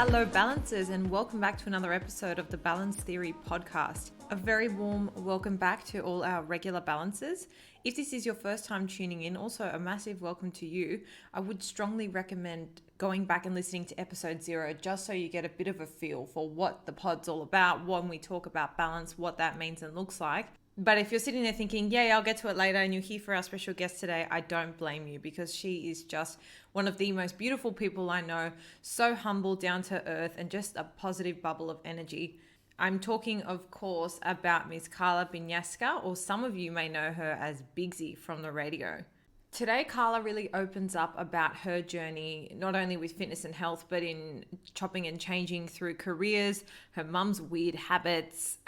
Hello Balancers, and welcome back to another episode of the Balance Theory podcast. A very warm welcome back to all our regular balancers. If this is your first time tuning in, also a massive welcome to you. I would strongly recommend going back and listening to episode 0 just so you get a bit of a feel for what the pod's all about, when we talk about balance, what that means and looks like. But if you're sitting there thinking, yeah, I'll get to it later, and you're here for our special guest today, I don't blame you, because she is just one of the most beautiful people I know, so humble, down to earth, and just a positive bubble of energy. I'm talking, of course, about Miss Carla Bignasca, or some of you may know her as Bigsy from the radio. Today, Carla really opens up about her journey, not only with fitness and health, but in chopping and changing through careers, her mum's weird habits,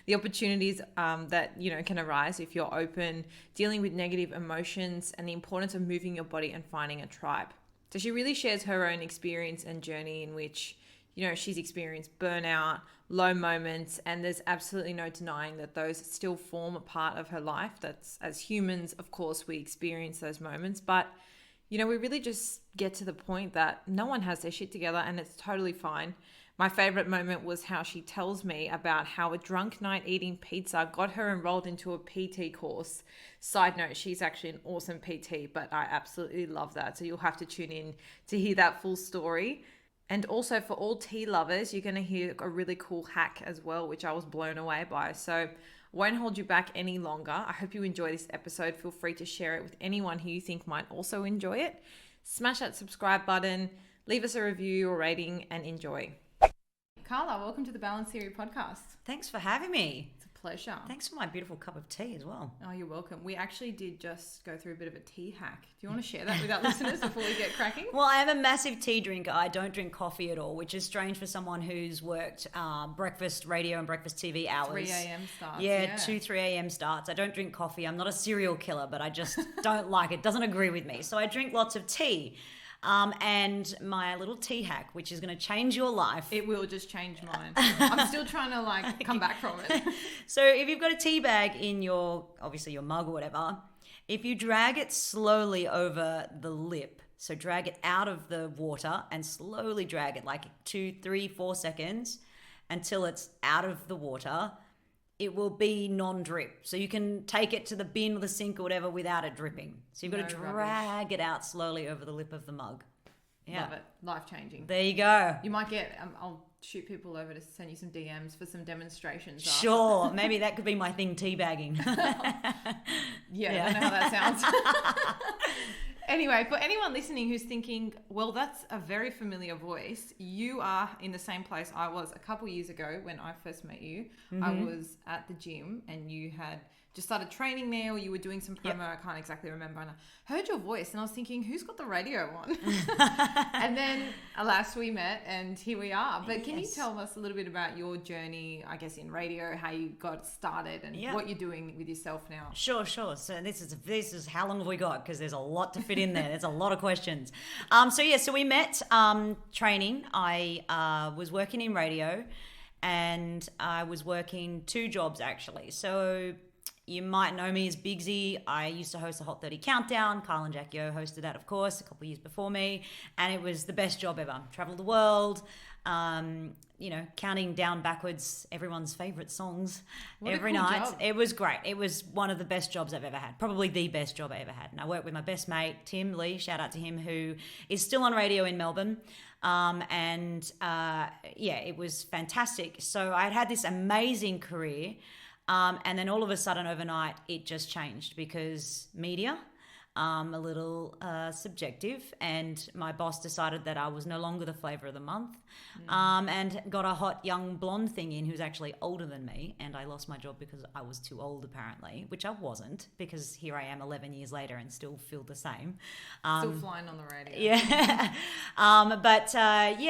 the opportunities that, can arise if you're open, dealing with negative emotions, and the importance of moving your body and finding a tribe. So she really shares her own experience and journey in which, she's experienced burnout, low moments, and there's absolutely no denying that those still form a part of her life. That's, as humans, of course, we experience those moments, but we really just get to the point that no one has their shit together, and it's totally fine. My favorite moment was how she tells me about how a drunk night eating pizza got her enrolled into a PT course. Side note, she's actually an awesome PT, but I absolutely love that. So you'll have to tune in to hear that full story. And also for all tea lovers, you're going to hear a really cool hack as well, which I was blown away by. So I won't hold you back any longer. I hope you enjoy this episode. Feel free to share it with anyone who you think might also enjoy it. Smash that subscribe button, leave us a review or rating, and enjoy. Carla, welcome to the Balance Theory podcast. Thanks for having me. It's a pleasure. Thanks for my beautiful cup of tea as well. Oh, you're welcome. We actually did just go through a bit of a tea hack. Do you want to share that with our listeners before we get cracking? Well, I am a massive tea drinker. I don't drink coffee at all, which is strange for someone who's worked breakfast radio and breakfast TV hours. 3 a.m. starts. Yeah, 2, 3 a.m. starts. I don't drink coffee. I'm not a serial killer, but I just don't like it. Doesn't agree with me. So I drink lots of tea. And my little tea hack, which is going to change your life. It will just change mine. I'm still trying to come back from it. So if you've got a tea bag in your mug or whatever, if you drag it slowly over the lip, so drag it out of the water and slowly drag it like 2, 3, 4 seconds until it's out of the water, it will be non-drip. So you can take it to the bin or the sink or whatever without it dripping. So you've got to drag it out slowly over the lip of the mug. Yeah. Love it. Life-changing. There you go. You might get, I'll shoot people over to send you some DMs for some demonstrations. Sure. Maybe that could be my thing, teabagging. Yeah, I know how that sounds. Anyway, for anyone listening who's thinking, well, that's a very familiar voice, you are in the same place I was a couple years ago when I first met you. Mm-hmm. I was at the gym and you had just started training there, or you were doing some promo. Yep. I can't exactly remember. And I heard your voice and I was thinking, who's got the radio on? And then, alas, we met and here we are. But can you tell us a little bit about your journey, I guess, in radio, how you got started and what you're doing with yourself now? Sure. So this is how long have we got? Because there's a lot to fit in there. There's a lot of questions. So we met training. I was working in radio and I was working 2 jobs actually. So you might know me as Bigsy. I used to host the Hot 30 Countdown. Carl and Jack Yo hosted that, of course, a couple of years before me. And it was the best job ever. Traveled the world, counting down backwards everyone's favorite songs every night. Job. It was great. It was one of the best jobs I've ever had. Probably the best job I ever had. And I worked with my best mate, Tim Lee. Shout out to him, who is still on radio in Melbourne. It was fantastic. So I had this amazing career. And then all of a sudden overnight, it just changed because media, a little subjective, and my boss decided that I was no longer the flavour of the month, and got a hot young blonde thing in who's actually older than me, and I lost my job because I was too old apparently, which I wasn't, because here I am 11 years later and still feel the same. Still flying on the radio. Yeah.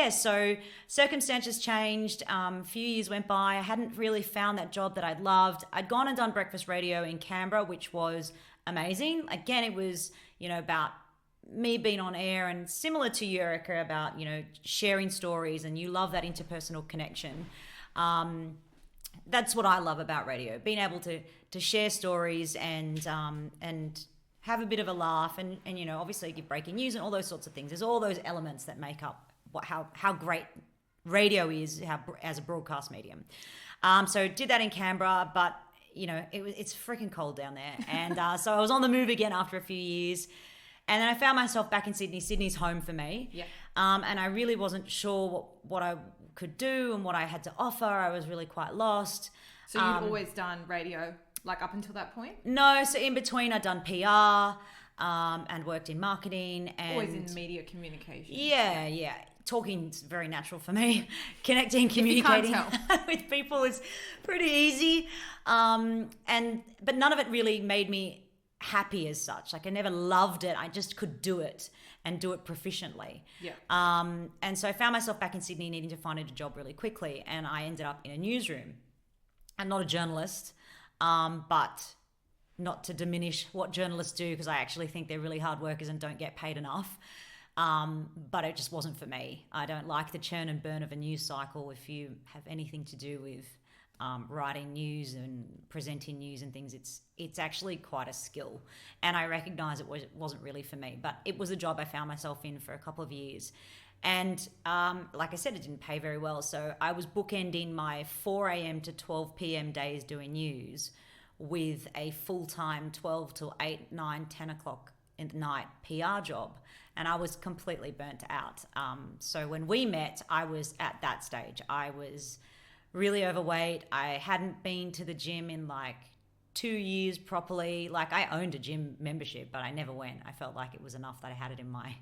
So circumstances changed. A few years went by. I hadn't really found that job that I'd loved. I'd gone and done breakfast radio in Canberra, which was amazing. Again, it was, about me being on air, and similar to you, Erica, about, sharing stories, and you love that interpersonal connection. That's what I love about radio, being able to share stories and have a bit of a laugh and obviously give breaking news and all those sorts of things. There's all those elements that make up how great radio is as a broadcast medium. So did that in Canberra, but it's freaking cold down there. And so I was on the move again after a few years. And then I found myself back in Sydney. Sydney's home for me. Yeah. And I really wasn't sure what I could do and what I had to offer. I was really quite lost. So you'd always done radio, like up until that point? No, so in between I'd done PR and worked in marketing. And always in media communication. Yeah. Talking's very natural for me. Connecting, communicating with people is pretty easy. But none of it really made me happy as such. Like I never loved it. I just could do it and do it proficiently. Yeah. And so I found myself back in Sydney needing to find a job really quickly, and I ended up in a newsroom. I'm not a journalist, but not to diminish what journalists do, because I actually think they're really hard workers and don't get paid enough. But it just wasn't for me. I don't like the churn and burn of a news cycle. If you have anything to do with writing news and presenting news and things, it's actually quite a skill. And I recognize it wasn't really for me, but it was a job I found myself in for a couple of years. And like I said, it didn't pay very well. So I was bookending my 4 a.m. to 12 p.m. days doing news with a full-time 12 till 8, 9, 10 o'clock in the night PR job. And I was completely burnt out. So when we met, I was at that stage. I was really overweight. I hadn't been to the gym in like 2 years properly. Like I owned a gym membership, but I never went. I felt like it was enough that I had it in my,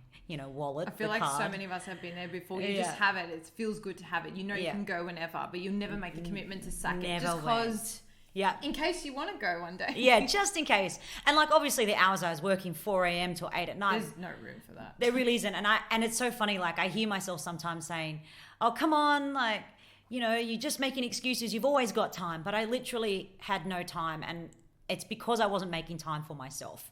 wallet. I feel like so many of us have been there before. You just have it. It feels good to have it. You can go whenever, but you'll never make the commitment to sack it just because. Yeah. In case you want to go one day. Yeah, just in case. And like obviously the hours I was working 4 a.m. till 8 at night. There's no room for that. There really isn't. And it's so funny, like I hear myself sometimes saying, oh, come on, like, you're just making excuses. You've always got time. But I literally had no time. And it's because I wasn't making time for myself.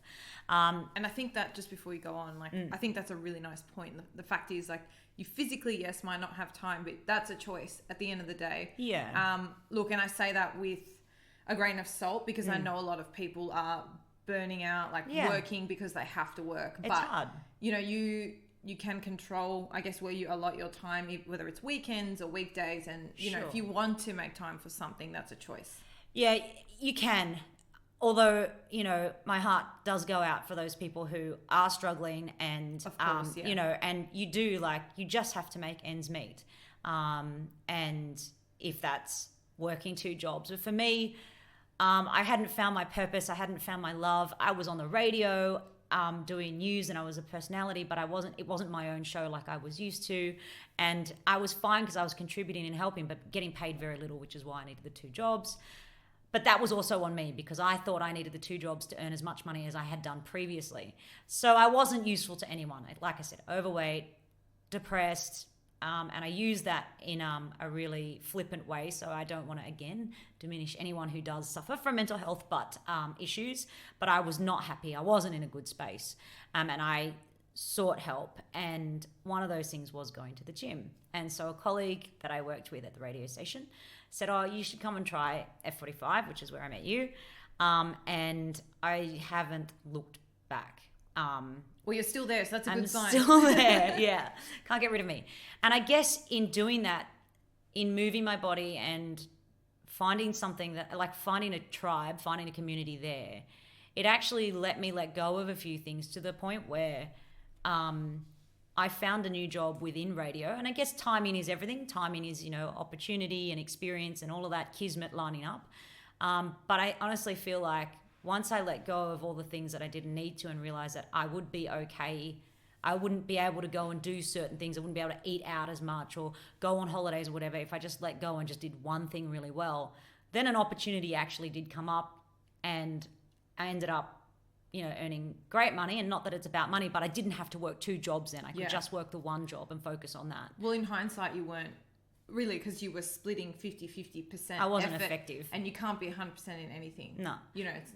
And I think that just before you go on, like, I think that's a really nice point. The fact is, like, you physically, yes, might not have time, but that's a choice at the end of the day. Yeah. Look, and I say that with a grain of salt, because I know a lot of people are burning out, like working because they have to work. It's hard. You can control, I guess, where you allot your time, whether it's weekends or weekdays. And, if you want to make time for something, that's a choice. Yeah, you can. Although, my heart does go out for those people who are struggling and, of course, and you do, like, you just have to make ends meet. And if that's working 2 jobs. But for me, I hadn't found my purpose. I hadn't found my love. I was on the radio doing news and I was a personality, but it wasn't my own show like I was used to. And I was fine because I was contributing and helping, but getting paid very little, which is why I needed the 2 jobs. But that was also on me because I thought I needed the 2 jobs to earn as much money as I had done previously. So I wasn't useful to anyone. Like I said, overweight, depressed, and I use that in a really flippant way. So I don't want to, again, diminish anyone who does suffer from mental health issues. But I was not happy. I wasn't in a good space. And I sought help. And one of those things was going to the gym. And so a colleague that I worked with at the radio station said, oh, you should come and try F45, which is where I met you. And I haven't looked back. Well, you're still there, so that's a good sign. I'm still there, yeah. Can't get rid of me. And I guess in doing that, in moving my body and finding something that, like finding a tribe, finding a community there, it actually let me let go of a few things to the point where I found a new job within radio. And I guess timing is everything. Timing is, opportunity and experience and all of that kismet lining up. But I honestly feel like once I let go of all the things that I didn't need to and realize that I would be okay, I wouldn't be able to go and do certain things. I wouldn't be able to eat out as much or go on holidays or whatever. If I just let go and just did one thing really well, then an opportunity actually did come up and I ended up, earning great money. And not that it's about money, but I didn't have to work 2 jobs then. I could just work the one job and focus on that. Well, in hindsight, you weren't really, because you were splitting 50-50%. I wasn't effective. And you can't be 100% in anything. No.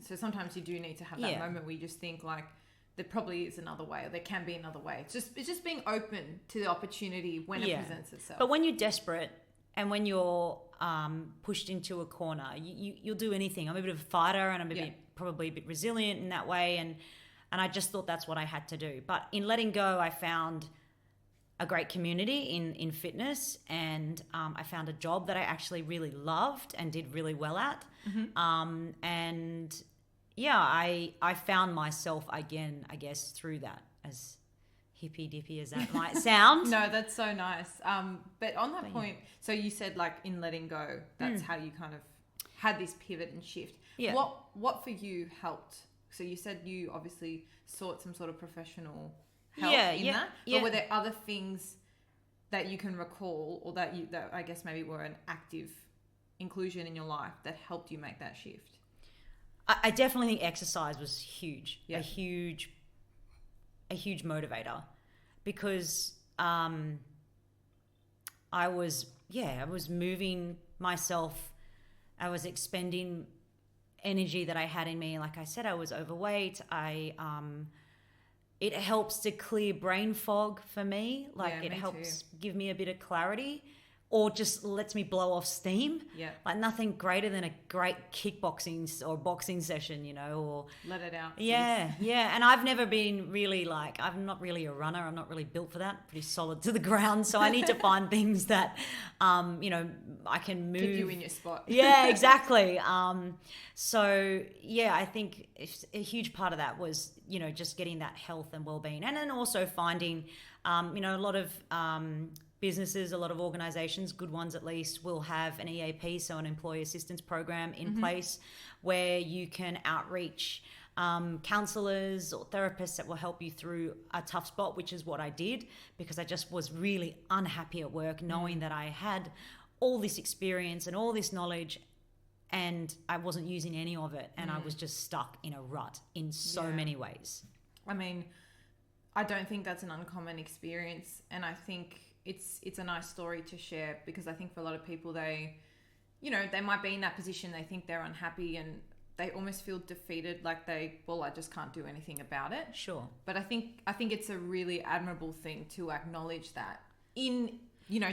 So sometimes you do need to have that moment where you just think like, there probably is another way, or there can be another way. It's just being open to the opportunity when it presents itself. But when you're desperate and when you're pushed into a corner, you'll do anything. I'm a bit of a fighter and I'm probably a bit resilient in that way. And I just thought that's what I had to do. But in letting go, I found a great community in fitness, and I found a job that I actually really loved and did really well at. And yeah, I found myself again, I guess, through that, as hippy dippy as that might sound. No, that's so nice. But on that point, so you said like in letting go, that's how you kind of had this pivot and shift. Yeah. What for you helped? So you said you obviously sought some sort of professional help in that. But were there other things that you can recall, or that I guess maybe were an active inclusion in your life that helped you make that shift? I definitely think exercise was huge. Yeah. A huge motivator, because I was moving myself. I was expending energy that I had in me. Like I said, I was overweight. It helps to clear brain fog for me. Like it helps give me a bit of clarity, or just lets me blow off steam. Yeah. Like nothing greater than a great kickboxing or boxing session, or let it out. Yeah. And I've never been really I'm not really a runner. I'm not really built for that. Pretty solid to the ground. So I need to find things that, I can move. Keep you in your spot. Yeah, exactly. So yeah, I think a huge part of that was, just getting that health and well-being, and then also finding, a lot of, businesses, a lot of organizations, good ones at least, will have an EAP, so an employee assistance program in place, where you can outreach counselors or therapists that will help you through a tough spot, which is what I did, because I just was really unhappy at work, knowing that I had all this experience and all this knowledge, and I wasn't using any of it, and I was just stuck in a rut in so many ways. I mean, I don't think that's an uncommon experience, and I think it's a nice story to share, because I think for a lot of people, they might be in that position, they think they're unhappy, and they almost feel defeated, like I just can't do anything about it. Sure. But I think it's a really admirable thing to acknowledge that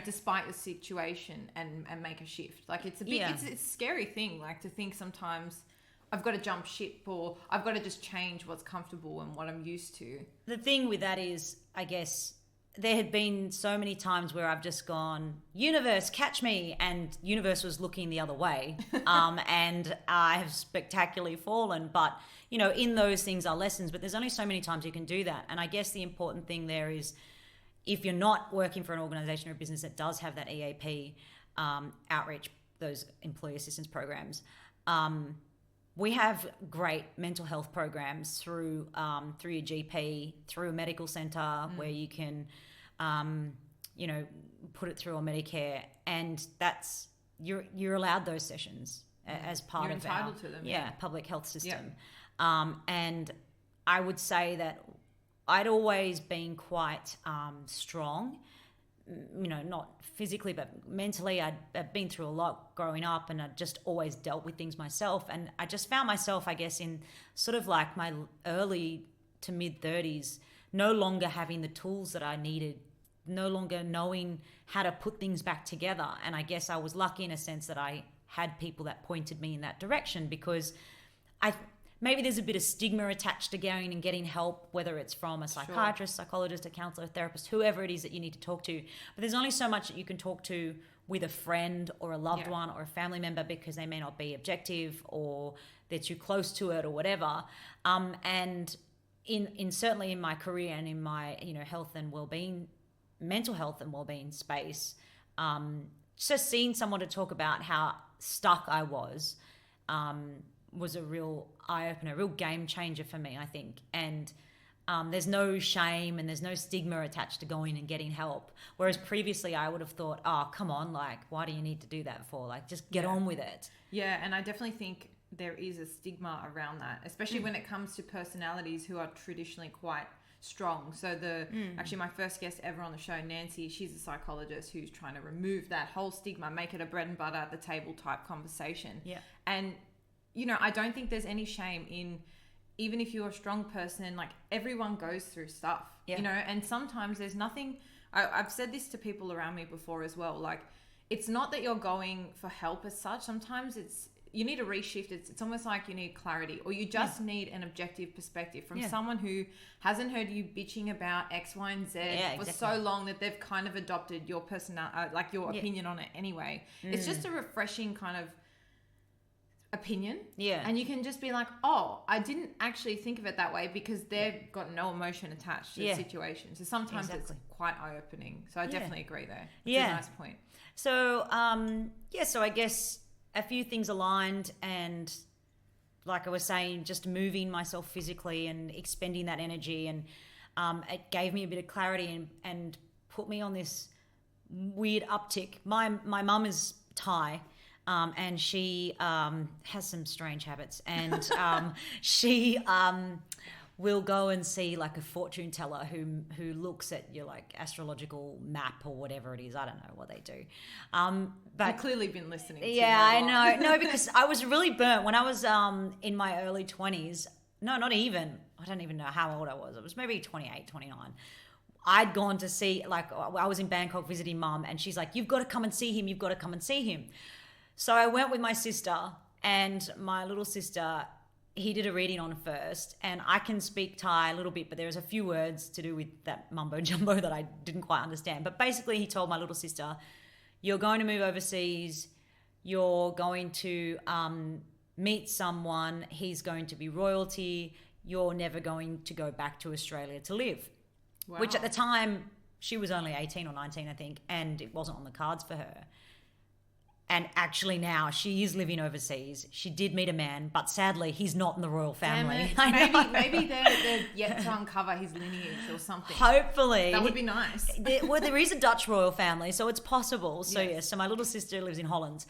despite your situation, and make a shift. Like it's a big, it's a scary thing, like to think sometimes I've got to jump ship, or I've got to just change what's comfortable and what I'm used to. The thing with that is, I guess, there had been so many times where I've just gone, universe, catch me, and universe was looking the other way. And I have spectacularly fallen. But, in those things are lessons, but there's only so many times you can do that. And I guess the important thing there is, if you're not working for an organization or a business that does have that EAP outreach, those employee assistance programs, we have great mental health programs through your GP, through a medical center, where you can, put it through on Medicare, and that's you're allowed those sessions as part you're of entitled to them. Public health system. And I would say that I'd always been quite strong. Not physically, but mentally. I'd been through a lot growing up, and I'd just always dealt with things myself. And I just found myself, I guess, in sort of like my early to mid 30s, no longer having the tools that I needed, no longer knowing how to put things back together. And I guess I was lucky in a sense that I had people that pointed me in that direction, because maybe there's a bit of stigma attached to going and getting help, whether it's from a psychiatrist, psychologist, a counselor, a therapist, whoever it is that you need to talk to. But there's only so much that you can talk to with a friend or a loved one or a family member, because they may not be objective, or they're too close to it, or whatever. And in certainly in my career and in my health and well-being, mental health and well-being space, just seeing someone to talk about how stuck I was a real eye-opener, a real game changer for me, I think. And there's no shame and there's no stigma attached to going and getting help. Whereas previously I would have thought, oh, come on, like, why do you need to do that for? Like, just get on with it. Yeah, and I definitely think there is a stigma around that, especially when it comes to personalities who are traditionally quite strong. So actually my first guest ever on the show, Nancy, she's a psychologist who's trying to remove that whole stigma, make it a bread and butter at the table type conversation. Yeah. And I don't think there's any shame in, even if you're a strong person, like everyone goes through stuff, and sometimes there's nothing, I've said this to people around me before as well, like it's not that you're going for help as such. Sometimes you need a reshift. It's almost like you need clarity, or you just need an objective perspective from someone who hasn't heard you bitching about X, Y, and Z for so long that they've kind of adopted your like your opinion on it anyway. It's just a refreshing kind of opinion. Yeah. And you can just be like, oh, I didn't actually think of it that way because they've got no emotion attached to the situation. So sometimes it's quite eye-opening. So I definitely agree there. It's a nice point. So, so I guess a few things aligned, and like I was saying, just moving myself physically and expending that energy, and it gave me a bit of clarity and put me on this weird uptick. My mum is Thai, and she has some strange habits, and she will go and see like a fortune teller who looks at your like astrological map or whatever it is. I don't know what they do. But you've clearly been listening to I know. No, because I was really burnt when I was in my early 20s. No, not even. I don't even know how old I was. I was maybe 28, 29. I'd gone to see, like, I was in Bangkok visiting mum, and she's like, you've got to come and see him. You've got to come and see him. So I went with my sister, and my little sister, he did a reading on first, and I can speak Thai a little bit, but there's a few words to do with that mumbo jumbo that I didn't quite understand. But basically he told my little sister, you're going to move overseas, you're going to meet someone, he's going to be royalty, you're never going to go back to Australia to live. Wow. Which at the time, she was only 18 or 19, I think, and it wasn't on the cards for her. And actually now she is living overseas. She did meet a man, but sadly he's not in the royal family. Maybe they're yet to uncover his lineage or something. Hopefully. That would be nice. There is a Dutch royal family, so it's possible. So so my little sister lives in Holland.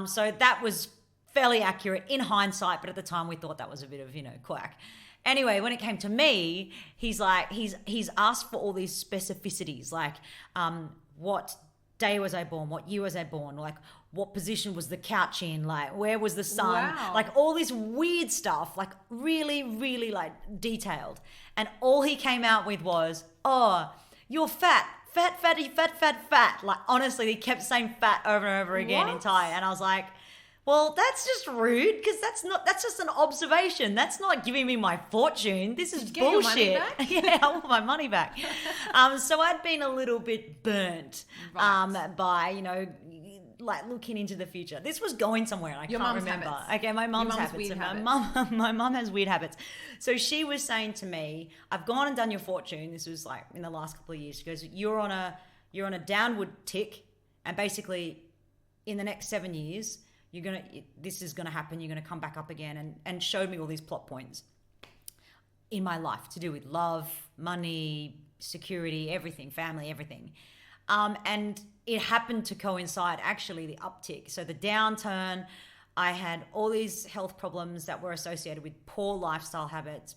So that was fairly accurate in hindsight, but at the time we thought that was a bit of, quack. Anyway, when it came to me, he's asked for all these specificities, like what day was I born, what year was I born, like what position was the couch in, like where was the sun, like all this weird stuff, like really, really like detailed. And all he came out with was, oh, you're fat, fatty, fat. Like honestly, he kept saying fat over and over again in Thai. And I was like, well, that's just rude, because that's just an observation. That's not giving me my fortune. This is bullshit. Yeah, I want my money back. So I'd been a little bit burnt by, like looking into the future. This was going somewhere and I can't remember. Habits. Okay, my mum's habits. My mum has weird habits. So she was saying to me, I've gone and done your fortune. This was like in the last couple of years. She goes, you're on a downward tick, and basically in the next 7 years, this is gonna happen. You're gonna come back up again, and showed me all these plot points in my life to do with love, money, security, everything, family, everything. And it happened to coincide, actually, the uptick. So the downturn, I had all these health problems that were associated with poor lifestyle habits,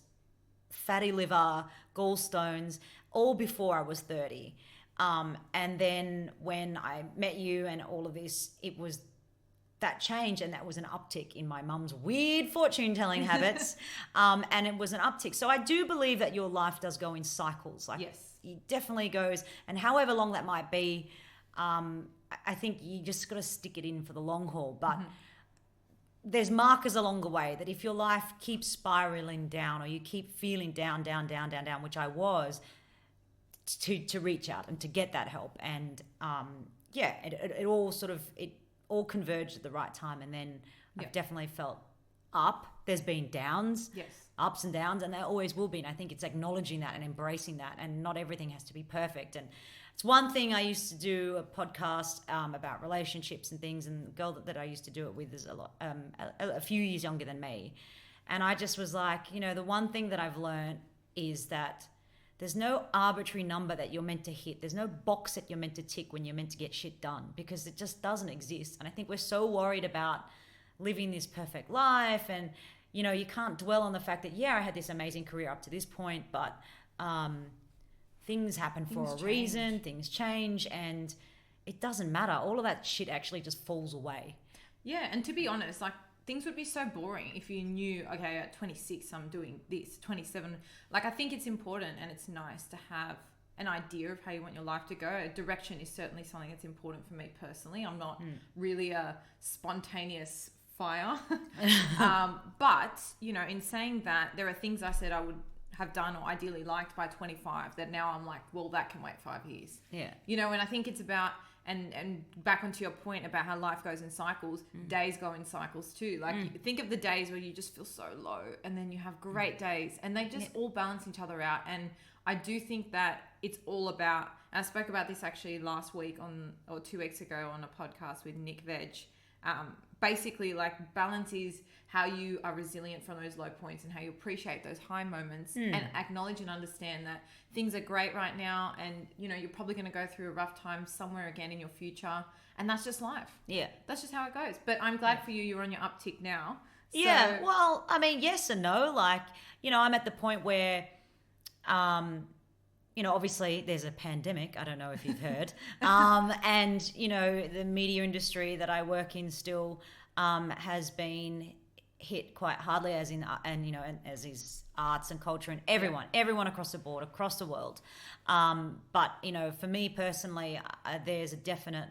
fatty liver, gallstones, all before I was 30. And then when I met you and all of this, it was that change, and that was an uptick in my mum's weird fortune telling habits. And it was an uptick. So I do believe that your life does go in cycles. Like it definitely goes, and however long that might be, I think you just got to stick it in for the long haul. But there's markers along the way that if your life keeps spiraling down, or you keep feeling down, which I was, to reach out and to get that help. And it all sort of, it all converged at the right time. And then I've definitely felt up. There's been downs, ups and downs, and there always will be. And I think it's acknowledging that and embracing that. And not everything has to be perfect. And it's one thing. I used to do a podcast about relationships and things, and the girl that I used to do it with is a few years younger than me. And I just was like, the one thing that I've learned is that there's no arbitrary number that you're meant to hit. There's no box that you're meant to tick when you're meant to get shit done, because it just doesn't exist. And I think we're so worried about living this perfect life, and you can't dwell on the fact that I had this amazing career up to this point, but things happen for a reason. Things change, and it doesn't matter. All of that shit actually just falls away. Yeah, and to be honest, like, things would be so boring if you knew, okay, at 26 I'm doing this, 27. Like, I think it's important and it's nice to have an idea of how you want your life to go. A direction is certainly something that's important for me personally. I'm not really a spontaneous fire. But, you know, in saying that, there are things I said I would have done or ideally liked by 25 that now I'm like, well, that can wait 5 years. Yeah. You know, and I think it's about, and back onto your point about how life goes in cycles, days go in cycles too. Like you think of the days where you just feel so low and then you have great days and they just all balance each other out. And I do think that it's all about, and I spoke about this actually last week or 2 weeks ago on a podcast with Nick Veg. Basically, like, balance is how you are resilient from those low points and how you appreciate those high moments and acknowledge and understand that things are great right now and, you know, you're probably going to go through a rough time somewhere again in your future, and that's just life. Yeah. That's just how it goes. But I'm glad for you, you're on your uptick now. So... Yeah, well, I mean, yes and no. Like, you know, I'm at the point where... you know, obviously there's a pandemic. I don't know if you've heard. And, you know, the media industry that I work in still has been hit quite hardly, as is arts and culture and everyone across the board, across the world. But, you know, for me personally, there's a definite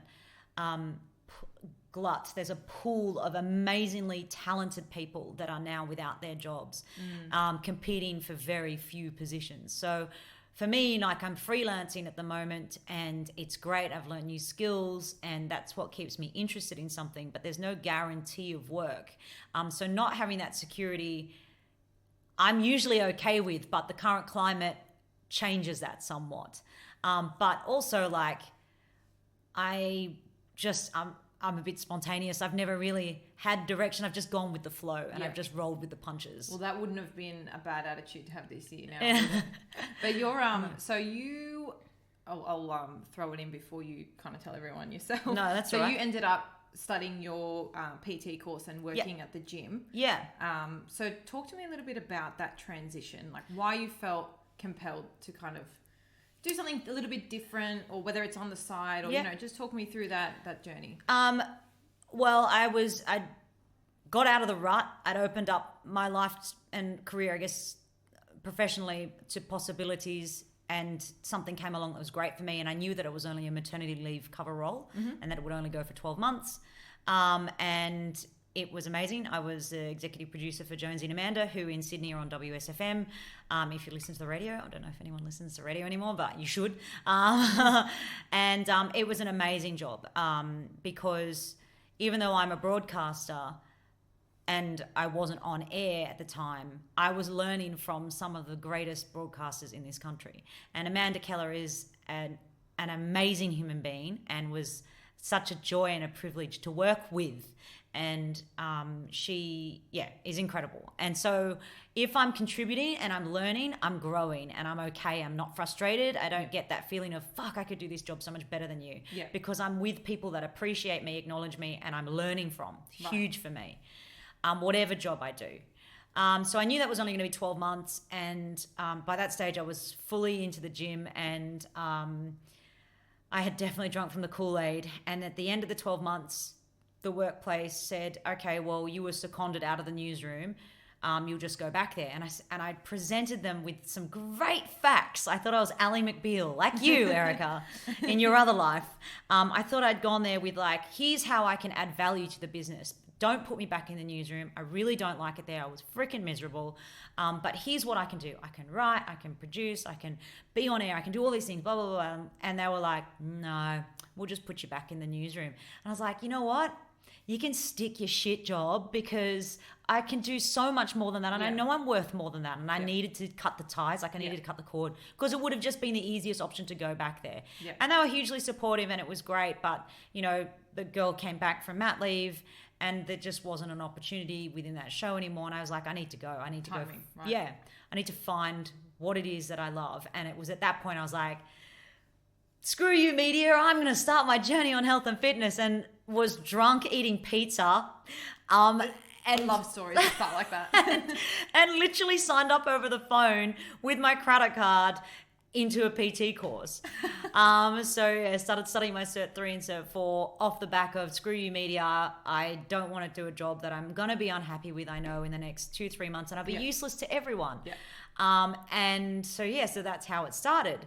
glut. There's a pool of amazingly talented people that are now without their jobs, competing for very few positions. So for me, like, I'm freelancing at the moment and it's great. I've learned new skills and that's what keeps me interested in something, but there's no guarantee of work. So not having that security, I'm usually okay with, but the current climate changes that somewhat. But also, like, I'm a bit spontaneous. I've never really had direction. I've just gone with the flow and I've just rolled with the punches. Well, that wouldn't have been a bad attitude to have this year now. But you're, I'll throw it in before you kind of tell everyone yourself. No, that's so all right. So you ended up studying your PT course and working at the gym. Yeah. So talk to me a little bit about that transition, like why you felt compelled to kind of do something a little bit different, or whether it's on the side, or you know, just talk me through that journey. Well, I got out of the rut. I'd opened up my life and career, I guess, professionally to possibilities, and something came along that was great for me, and I knew that it was only a maternity leave cover role and that it would only go for 12 months. And it was amazing. I was the executive producer for Jonesy and Amanda, who in Sydney are on WSFM. If you listen to the radio, I don't know if anyone listens to radio anymore, but you should. And it was an amazing job because even though I'm a broadcaster and I wasn't on air at the time, I was learning from some of the greatest broadcasters in this country. And Amanda Keller is an amazing human being and was such a joy and a privilege to work with. And she is incredible. And so if I'm contributing and I'm learning, I'm growing and I'm okay. I'm not frustrated. I don't get that feeling of, fuck, I could do this job so much better than you. Yeah. Because I'm with people that appreciate me, acknowledge me, and I'm learning from. Right. Huge for me, whatever job I do. So I knew that was only going to be 12 months. And by that stage, I was fully into the gym, and I had definitely drunk from the Kool-Aid. And at the end of the 12 months, the workplace said, okay, well, you were seconded out of the newsroom. You'll just go back there. And I presented them with some great facts. I thought I was Ally McBeal, like you, Erica, in your other life. I thought I'd gone there with, like, here's how I can add value to the business. Don't put me back in the newsroom. I really don't like it there. I was freaking miserable. But here's what I can do. I can write, I can produce, I can be on air, I can do all these things, blah, blah, blah. And they were like, no, we'll just put you back in the newsroom. And I was like, you know what? You can stick your shit job, because I can do so much more than that. And I know I'm worth more than that. And I needed to cut the ties. Like, I needed to cut the cord, because it would have just been the easiest option to go back there. Yeah. And they were hugely supportive and it was great. But, you know, the girl came back from mat leave and there just wasn't an opportunity within that show anymore. And I was like, I need to go. I need to go. Right. Yeah. I need to find what it is that I love. And it was at that point I was like, screw you, media. I'm going to start my journey on health and fitness, and was drunk eating pizza. And love stories that start like that. and literally signed up over the phone with my credit card into a PT course. So I started studying my Cert 3 and Cert 4 off the back of, screw you, media. I don't want to do a job that I'm going to be unhappy with, I know, in the next 2-3 months, and I'll be useless to everyone. Yeah. So that's how it started.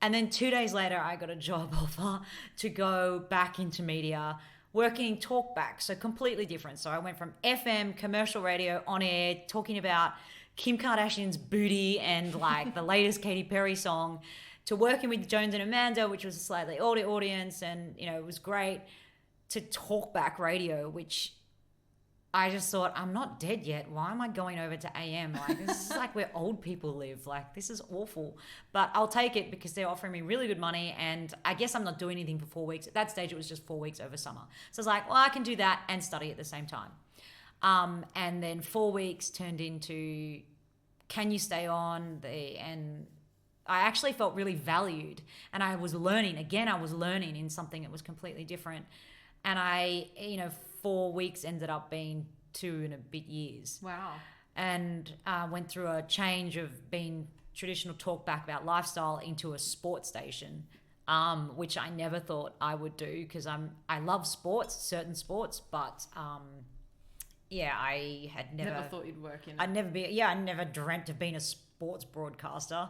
And then 2 days later, I got a job offer to go back into media working talkback, so completely different. So I went from FM, commercial radio, on air, talking about Kim Kardashian's booty and like the latest Katy Perry song, to working with Jones and Amanda, which was a slightly older audience, and it was great, to talkback radio, which I just thought, I'm not dead yet. Why am I going over to AM? Like, this is like where old people live. Like, this is awful. But I'll take it because they're offering me really good money, and I guess I'm not doing anything for 4 weeks. At that stage, it was just 4 weeks over summer. So I was like, well, I can do that and study at the same time. And then 4 weeks turned into, can you stay on? And I actually felt really valued, and I was learning. Again, I was learning in something that was completely different. And I, 4 weeks ended up being 2 and a bit years. Wow. And went through a change of being traditional talkback about lifestyle into a sports station, which I never thought I would do, because I love sports, certain sports, but I had never thought you'd work in it. I never dreamt of being a sports broadcaster.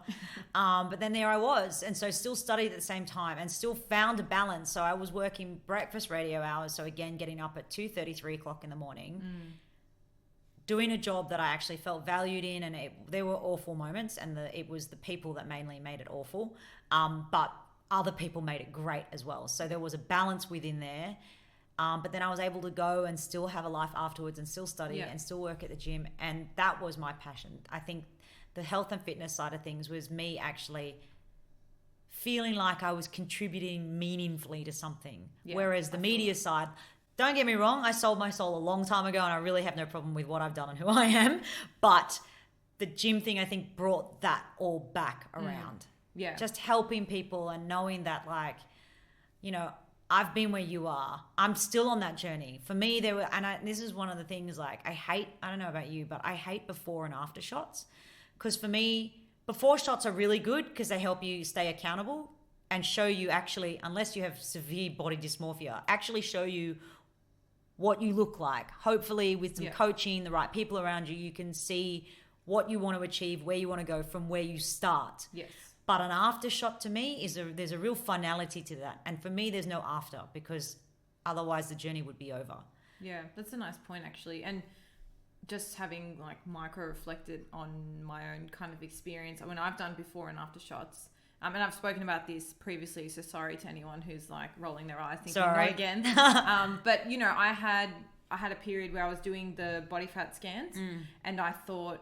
But then there I was. And so still studied at the same time and still found a balance. So I was working breakfast radio hours. So again, getting up at 2:30, 3 o'clock in the morning, doing a job that I actually felt valued in. And there were awful moments, and it was the people that mainly made it awful. But other people made it great as well. So there was a balance within there. But then I was able to go and still have a life afterwards and still study and still work at the gym. And that was my passion. I think the health and fitness side of things was me actually feeling like I was contributing meaningfully to something. Yeah, whereas the media side, don't get me wrong, I sold my soul a long time ago, and I really have no problem with what I've done and who I am. But the gym thing, I think, brought that all back around. Yeah. Just helping people and knowing that, like, I've been where you are. I'm still on that journey. For me, this is one of the things, like, I don't know about you, but I hate before and after shots. Because for me, before shots are really good because they help you stay accountable and show you, actually, unless you have severe body dysmorphia, actually show you what you look like. Hopefully with some coaching, the right people around you, you can see what you want to achieve, where you want to go from where you start. Yes. But an after shot, to me, there's a real finality to that. And for me, there's no after, because otherwise the journey would be over. Yeah, that's a nice point, actually. And just having like micro reflected on my own kind of experience. I mean, I've done before and after shots. And I've spoken about this previously, so sorry to anyone who's like rolling their eyes thinking, sorry. No again. But I had a period where I was doing the body fat scans, and I thought,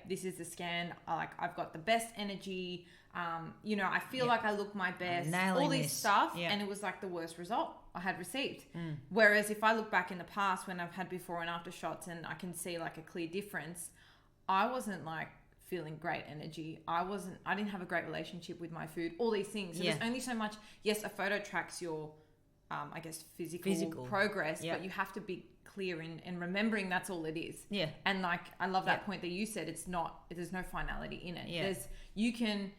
this is the scan. I've got the best energy. I feel like I look my best, all this stuff. And it was like the worst result I had received. Whereas if I look back in the past when I've had before and after shots, and I can see like a clear difference, I wasn't like feeling great energy. I didn't have a great relationship with my food, all these things. So there's only so much, a photo tracks your, I guess, physical progress, but you have to be clear in remembering that's all it is. Yeah. And like, I love that point that you said, there's no finality in it. Yeah. You can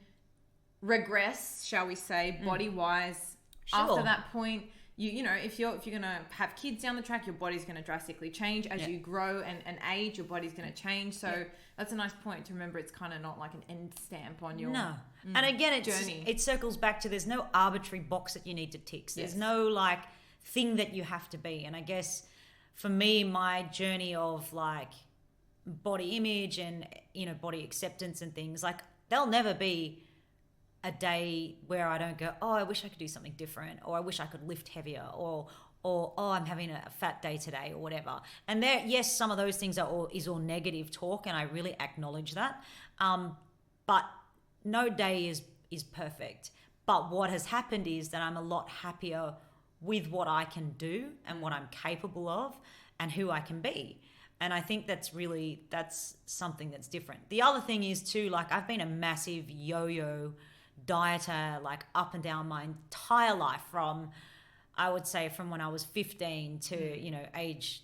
regress, shall we say, body wise. Sure. After that point, if you're gonna have kids down the track, your body's gonna drastically change as you grow and age. Your body's gonna change. So that's a nice point to remember. It's kind of not like an end stamp on your and again, journey. It circles back to, there's no arbitrary box that you need to tick. There's no like thing that you have to be. And I guess for me, my journey of like body image and body acceptance and things, like, there'll never be a day where I don't go, oh, I wish I could do something different, or I wish I could lift heavier, or oh, I'm having a fat day today, or whatever. And there, yes, some of those things is all negative talk, and I really acknowledge that. But no day is perfect. But what has happened is that I'm a lot happier with what I can do and what I'm capable of and who I can be. And I think that's something that's different. The other thing is too, like, I've been a massive yo-yo dieter, like, up and down my entire life, from when I was 15 to, age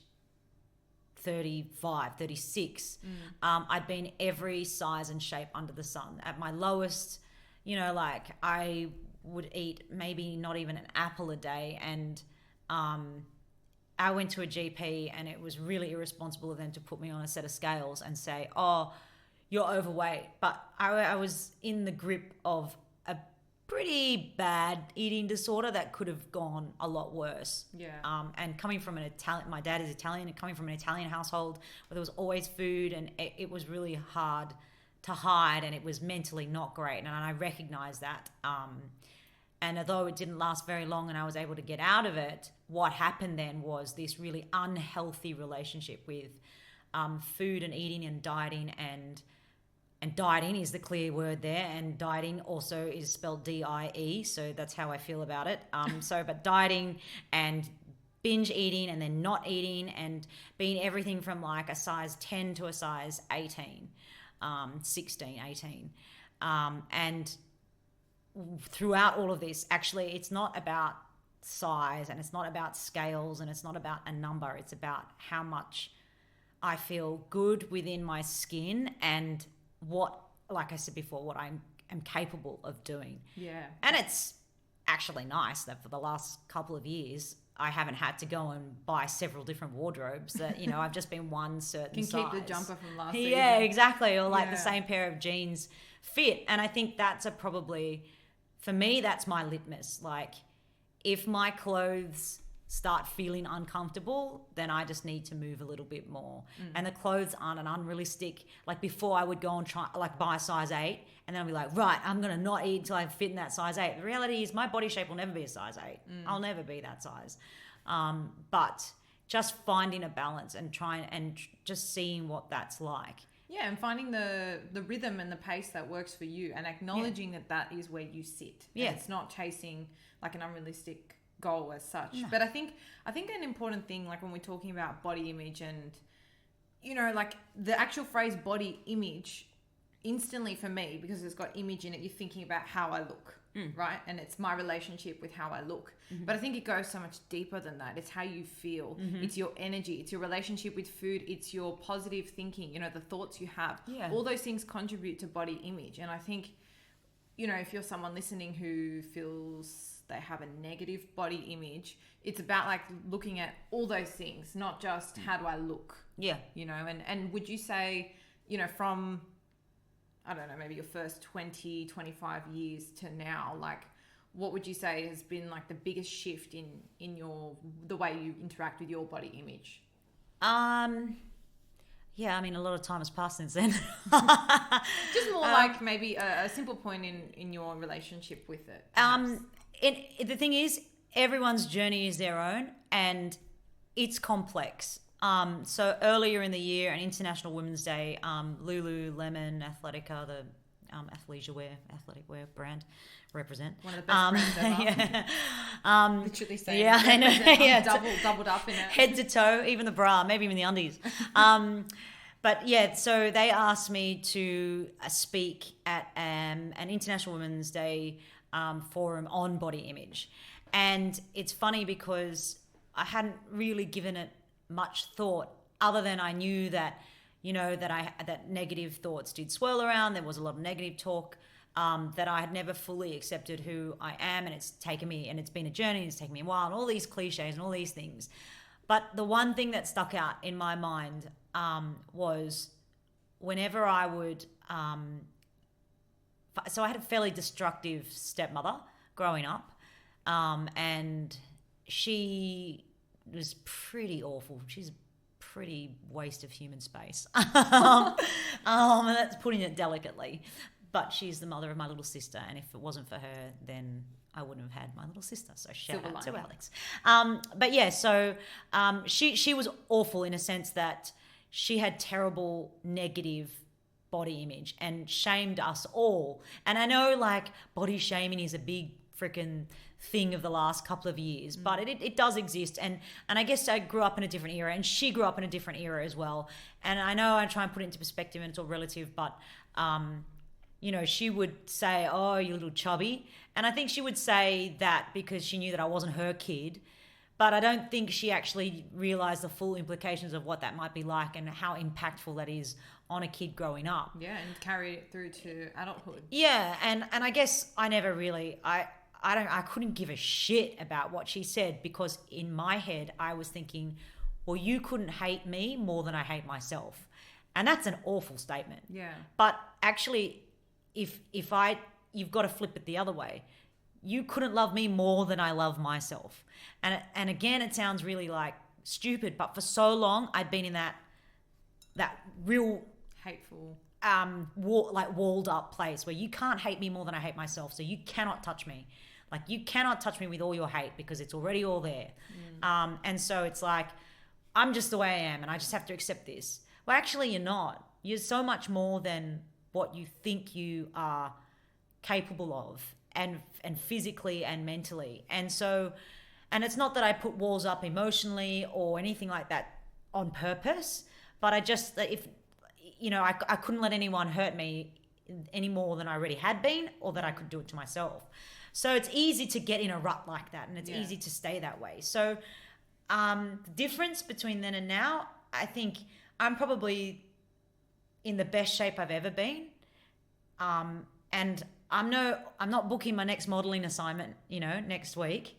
35, 36. I'd been every size and shape under the sun. At my lowest, like, I would eat maybe not even an apple a day. And I went to a GP, and it was really irresponsible of them to put me on a set of scales and say, oh, you're overweight. But I was in the grip of a pretty bad eating disorder that could have gone a lot worse. Yeah. And coming from my dad is Italian, and coming from an Italian household where there was always food, and it was really hard to hide, and it was mentally not great. And I recognized that. And although it didn't last very long and I was able to get out of it, what happened then was this really unhealthy relationship with food and eating and dieting, and dieting is the clear word there, and dieting also is spelled D-I-E, so that's how I feel about it. But dieting and binge eating and then not eating, and being everything from like a size 10 to a size 18, 16, 18. And throughout all of this, actually, it's not about size, and it's not about scales, and it's not about a number. It's about how much I feel good within my skin, and what, like I said before, what I am capable of doing. Yeah. And it's actually nice that for the last couple of years, I haven't had to go and buy several different wardrobes. That, you know, I've just been one certain size. Can keep the jumper from last season. Yeah, exactly. Or like the same pair of jeans fit. And I think that's probably, for me, that's my litmus. Like, if my clothes start feeling uncomfortable, then I just need to move a little bit more. And the clothes aren't an unrealistic, like before I would go and try, like buy a size 8, and then I'll be like, right, I'm going to not eat until I fit in that size 8. The reality is my body shape will never be a size 8. I'll never be that size. But just finding a balance and trying and just seeing what that's like. Yeah, and finding the rhythm and the pace that works for you, and acknowledging that is where you sit. Yeah. And it's not chasing like an unrealistic goal as such. No. But I think an important thing, like when we're talking about body image, and you know, like the actual phrase body image, instantly for me, because it's got image in it, you're thinking about how I look, right? And it's my relationship with how I look. But I think it goes so much deeper than that. It's how you feel. It's your energy. It's your relationship with food. It's your positive thinking, you know, the thoughts you have. Yeah. All those things contribute to body image. And I think, you know, if you're someone listening who feels they have a negative body image, it's about like looking at all those things, not just how do I look. Yeah. You know, and would you say, you know, from, I don't know, maybe your first 20, 25 years to now, like what would you say has been like the biggest shift in the way you interact with your body image? Yeah, I mean, a lot of time has passed since then. Just more like maybe a simple point in your relationship with it. The thing is, everyone's journey is their own, and it's complex. So earlier in the year, on International Women's Day, Lululemon Athletica, the athletic wear brand, represent. One of the best brands ever. Literally saying, yeah, I know. Yeah, doubled up in it. Head to toe, even the bra, maybe even the undies. But yeah, so they asked me to speak at an International Women's Day forum on body image. And it's funny because I hadn't really given it much thought, other than I knew that, you know, that negative thoughts did swirl around. There was a lot of negative talk, that I had never fully accepted who I am, and it's taken me, and it's been a journey, it's taken me a while, and all these cliches and all these things. But the one thing that stuck out in my mind was whenever I would, so I had a fairly destructive stepmother growing up, and she was pretty awful. She's a pretty waste of human space. And that's putting it delicately. But she's the mother of my little sister, and if it wasn't for her, then I wouldn't have had my little sister. So shout out to Alex. But yeah, so she was awful in a sense that she had terrible negative body image and shamed us all. And I know like body shaming is a big freaking thing of the last couple of years, but it does exist. And I guess I grew up in a different era, and she grew up in a different era as well. And I know I try and put it into perspective, and it's all relative, but you know, she would say, oh, you little chubby. And I think she would say that because she knew that I wasn't her kid. But I don't think she actually realized the full implications of what that might be like and how impactful that is on a kid growing up. Yeah, and carry it through to adulthood. Yeah, and I guess I never really, I couldn't give a shit about what she said, because in my head I was thinking, well, you couldn't hate me more than I hate myself. And that's an awful statement. Yeah. But actually, if I you've got to flip it the other way. You couldn't love me more than I love myself. And again, it sounds really like stupid, but for so long I'd been in that real hateful, walled up place where you can't hate me more than I hate myself. So you cannot touch me. Like, you cannot touch me with all your hate because it's already all there. And so it's like, I'm just the way I am and I just have to accept this. Well, actually, you're not. You're so much more than what you think you are capable of, and physically and mentally. And so, and it's not that I put walls up emotionally or anything like that on purpose, but I just, if, I couldn't let anyone hurt me any more than I already had been, or that I could do it to myself. So it's easy to get in a rut like that, and it's easy to stay that way. So the difference between then and now, I think I'm probably in the best shape I've ever been. And I'm not booking my next modeling assignment, next week.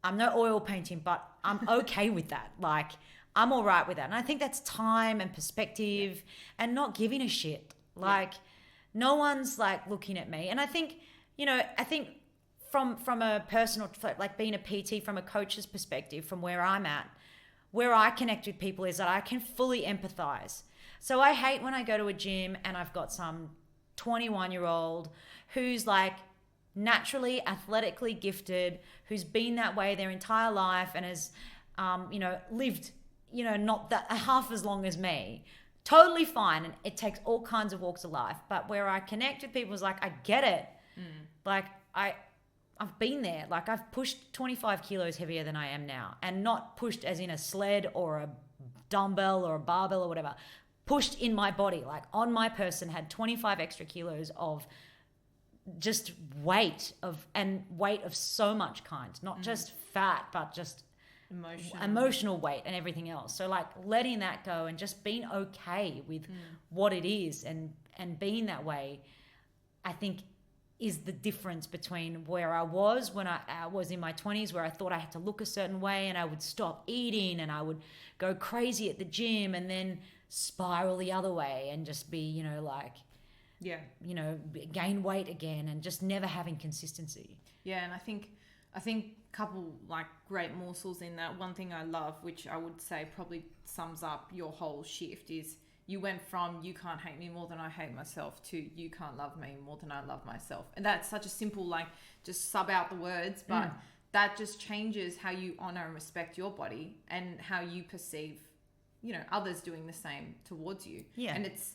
I'm no oil painting, but I'm okay with that. Like, I'm all right with that. And I think that's time and perspective and not giving a shit. Like, no one's like looking at me. And I think, from a personal, like being a PT, from a coach's perspective, from where I'm at, where I connect with people is that I can fully empathize. So I hate when I go to a gym and I've got some 21-year-old who's like naturally athletically gifted, who's been that way their entire life and has, lived, not that half as long as me. Totally fine. And it takes all kinds of walks of life. But where I connect with people is like, I get it. Like, I've been there. Like, I've pushed 25 kilos heavier than I am now, and not pushed as in a sled or a dumbbell or a barbell or whatever. Pushed in my body, like on my person, had 25 extra kilos of just weight of so much kind, not just fat, but just emotional weight and everything else. So like letting that go and just being okay with what it is and being that way, I think is the difference between where I was when I was in my 20s, where I thought I had to look a certain way and I would stop eating and I would go crazy at the gym and then spiral the other way and just be, gain weight again and just never having consistency. Yeah, and I think a couple like great morsels in that. One thing I love, which I would say probably sums up your whole shift, is you went from you can't hate me more than I hate myself to you can't love me more than I love myself. And that's such a simple, like, just sub out the words, but that just changes how you honor and respect your body and how you perceive, others doing the same towards you. Yeah. And it's,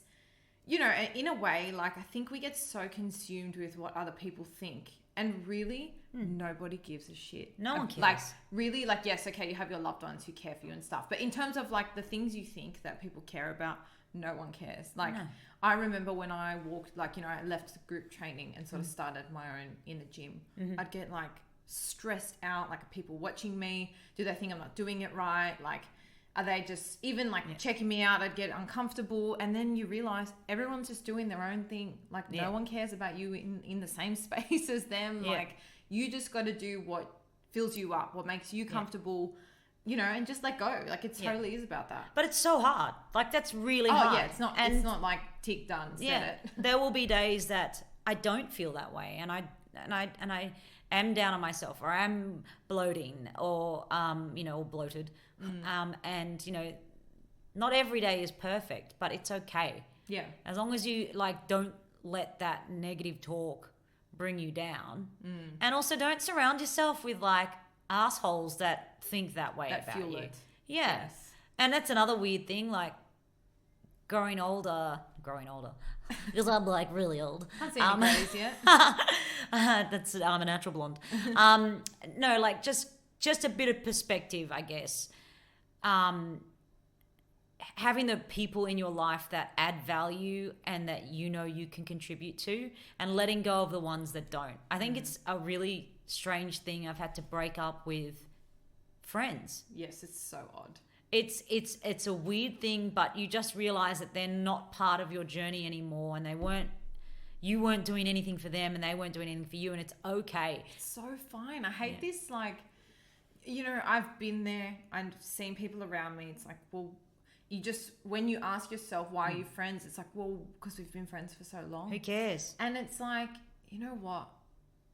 in a way, like, I think we get so consumed with what other people think. And really, nobody gives a shit. No one cares. Like, really, like, yes, okay, you have your loved ones who care for you and stuff. But in terms of, like, the things you think that people care about, no one cares. Like, I remember when I walked, like, I left group training and sort of started my own in the gym. I'd get, like, stressed out. Like, are people watching me? Do they think I'm not doing it right? Like, are they just even, like, checking me out? I'd get uncomfortable. And then you realize everyone's just doing their own thing. Like, no one cares about you in the same space as them. Like, you just got to do what fills you up, what makes you comfortable, and just let go. Like, it totally is about that. But it's so hard. Like, that's really hard. Oh, yeah, it's not like tick done, said it. There will be days that I don't feel that way and I am down on myself, or I'm bloating or or bloated. And not every day is perfect, but it's okay. Yeah. As long as you don't let that negative talk bring you down. And also don't surround yourself with assholes that think that way that about fuel you. It. Yeah. Yes. And that's another weird thing, like growing older because I'm really old. Can't see any grays yet. I'm a natural blonde. No, like just a bit of perspective, I guess. Having the people in your life that add value and that you can contribute to, and letting go of the ones that don't. I think it's a really strange thing. I've had to break up with friends. Yes, it's so odd. It's a weird thing, but you just realize that they're not part of your journey anymore, and you weren't doing anything for them and they weren't doing anything for you, and it's okay. It's so fine. I hate this, I've been there and seen people around me. It's like, well, you just, when you ask yourself, why are you friends? It's like, well, because we've been friends for so long. Who cares? And it's like, you know what?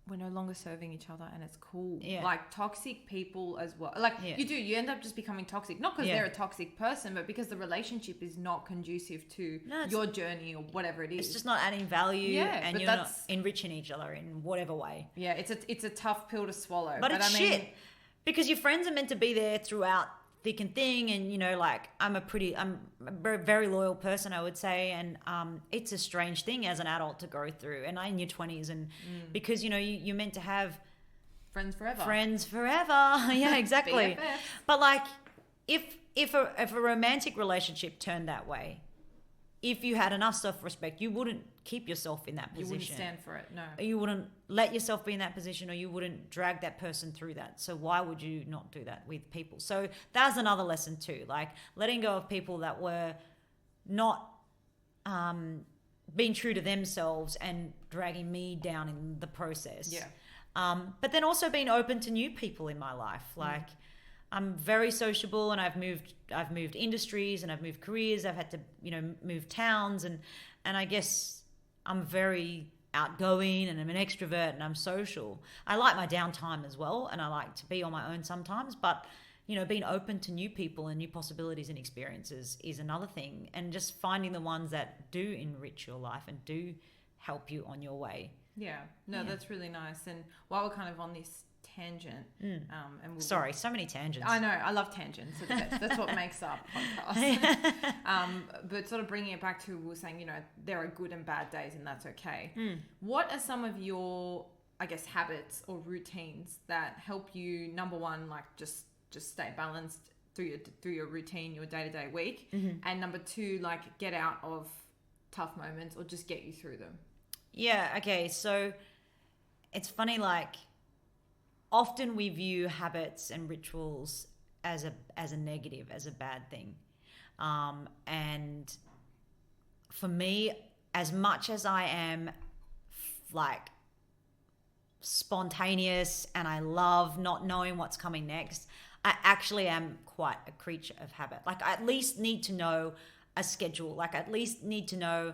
We're no longer serving each other and it's cool. Yeah. Like toxic people as well. Like you end up just becoming toxic. Not because they're a toxic person, but because the relationship is not conducive to your journey or whatever it is. It's just not adding value, Yeah, and but you're not enriching each other in whatever way. Yeah, it's a tough pill to swallow. But it's shit. Because your friends are meant to be there throughout thick and thin, and you know, like I'm a very loyal person, I would say, and it's a strange thing as an adult to go through, and in your 20s, and because you know you're meant to have friends forever. Yeah, exactly. BFF. But like if a romantic relationship turned that way, if you had enough self-respect, you wouldn't keep yourself in that position. You wouldn't stand for it, no. You wouldn't let yourself be in that position, or you wouldn't drag that person through that. So why would you not do that with people? So that's another lesson too, like letting go of people that were not being true to themselves and dragging me down in the process. Yeah. But then also being open to new people in my life. Like I'm very sociable, and I've moved industries, and I've moved careers. I've had to, you know, move towns, and I guess I'm very outgoing, and I'm an extrovert, and I'm social. I like my downtime as well, and I like to be on my own sometimes, but you know, being open to new people and new possibilities and experiences is another thing, and just finding the ones that do enrich your life and do help you on your way. Yeah, no, that's really nice. And while we're kind of on this tangent, and sorry, so many tangents. I know, I love tangents. So that's what makes our podcast. But sort of bringing it back to, we were saying, you know, there are good and bad days, and that's okay. What are some of your, I guess, habits or routines that help you, number one, like just stay balanced through your routine, your day-to-day week, and number two, like get out of tough moments or just get you through them? Yeah, okay, so it's funny, like often we view habits and rituals as a negative, as a bad thing. And for me, as much as I am like spontaneous and I love not knowing what's coming next, I actually am quite a creature of habit. Like I at least need to know a schedule. Like I at least need to know,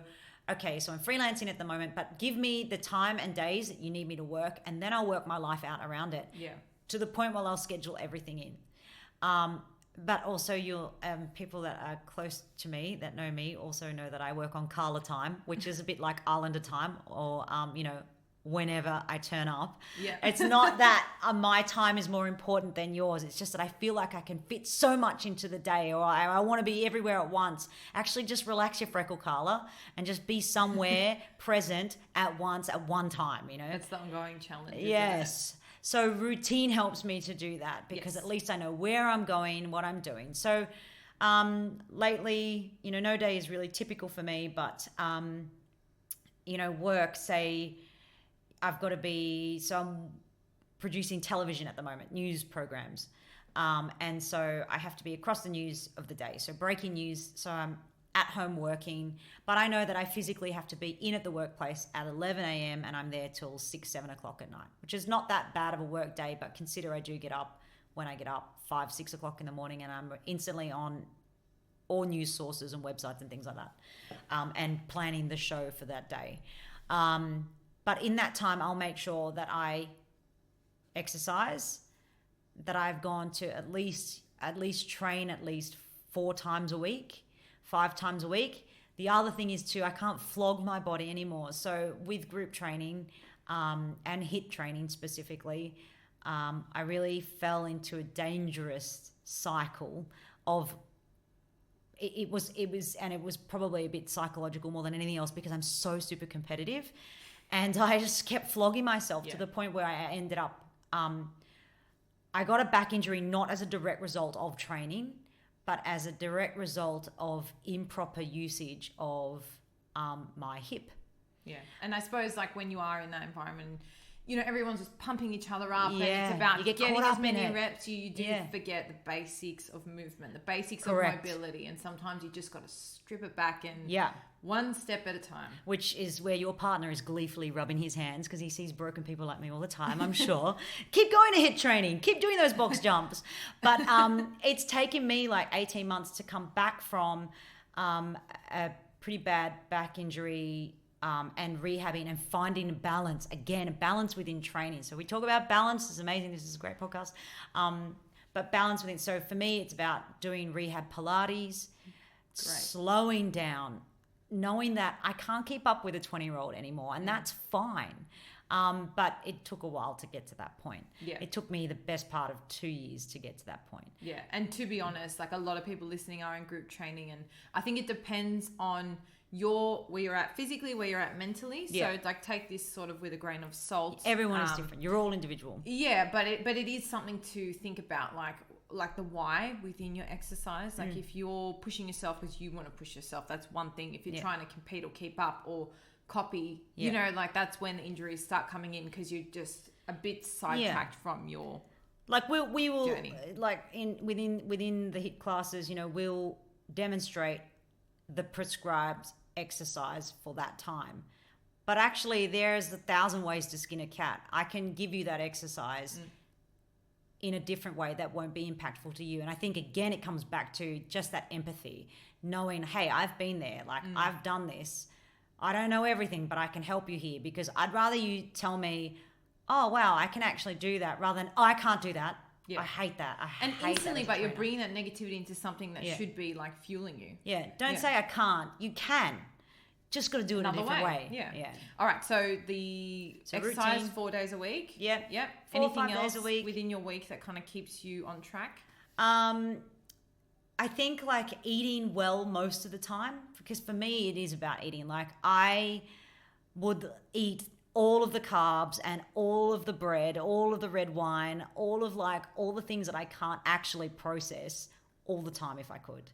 okay, so I'm freelancing at the moment, but give me the time and days that you need me to work, and then I'll work my life out around it. Yeah. To the point where I'll schedule everything in. But also people that are close to me, that know me, also know that I work on Carla time, which is a bit like Islander time, or, you know, whenever I turn up. Yeah. It's not that my time is more important than yours. It's just that I feel like I can fit so much into the day, or I want to be everywhere at once. Actually, just relax your freckle, Carla, and just be somewhere present at once at one time, you know. It's the ongoing challenge. Yes. So routine helps me to do that, because at least I know where I'm going, what I'm doing. So lately, you know, no day is really typical for me, but, you know, work, say, I've got to be, so I'm producing television at the moment, news programs. And so I have to be across the news of the day. So breaking news, so I'm at home working, but I know that I physically have to be in at the workplace at 11 a.m. and I'm there till 6, 7 o'clock at night, which is not that bad of a work day, but consider I do get up when I get up 5, 6 o'clock in the morning, and I'm instantly on all news sources and websites and things like that, and planning the show for that day. But in that time, I'll make sure that I exercise, that I've gone to at least train at least 4 times a week, 5 times a week. The other thing is too, I can't flog my body anymore. So with group training and HIIT training specifically, I really fell into a dangerous cycle of it was probably a bit psychological more than anything else, because I'm so super competitive. And I just kept flogging myself to the point where I ended up, I got a back injury not as a direct result of training, but as a direct result of improper usage of my hip. Yeah. And I suppose like when you are in that environment, you know, everyone's just pumping each other up, Yeah. and it's about You get getting caught as up in many it. reps. You do Yeah. forget the basics of movement, the basics Correct. of mobility, and sometimes you just got to strip it back and Yeah. one step at a time. Which is where your partner is gleefully rubbing his hands because he sees broken people like me all the time, I'm sure. Keep going to HIIT training. Keep doing those box jumps. But it's taken me like 18 months to come back from a pretty bad back injury and rehabbing and finding a balance. Again, a balance within training. So we talk about balance. It's amazing. This is a great podcast. But balance within. So for me, it's about doing rehab Pilates, slowing down, knowing that I can't keep up with a 20-year-old anymore, and that's fine. But it took a while to get to that point. Yeah. It took me the best part of 2 years to get to that point. Yeah. And to be honest, like a lot of people listening are in group training, and I think it depends on where you're at physically, where you're at mentally. So like take this sort of with a grain of salt. Everyone is different. You're all individual. Yeah, but it is something to think about, like the why within your exercise. Like if you're pushing yourself because you want to push yourself, that's one thing. If you're trying to compete or keep up or copy, you know, like that's when the injuries start coming in, because you're just a bit sidetracked from your like we will journey. Like within the HIIT classes, you know, we'll demonstrate the prescribed exercise for that time, but actually there's 1,000 ways to skin a cat. I can give you that exercise in a different way that won't be impactful to you. And I think again it comes back to just that empathy, knowing, hey, I've been there, like I've done this. I don't know everything, but I can help you here, because I'd rather you tell me, oh, wow, I can actually do that, rather than, oh, I can't do that. Yeah. I hate that. And instantly, but you're bringing that negativity into something that should be like fueling you. Yeah. Don't say I can't. You can. Just got to do it another a different way. Yeah. All right. So the exercise routine. 4 days a week. Yep. 4 Anything or 5 else days a week within your week that kind of keeps you on track? I think like eating well most of the time, because for me it is about eating. Like I would eat all of the carbs and all of the bread, all of the red wine, all the things that I can't actually process all the time if I could.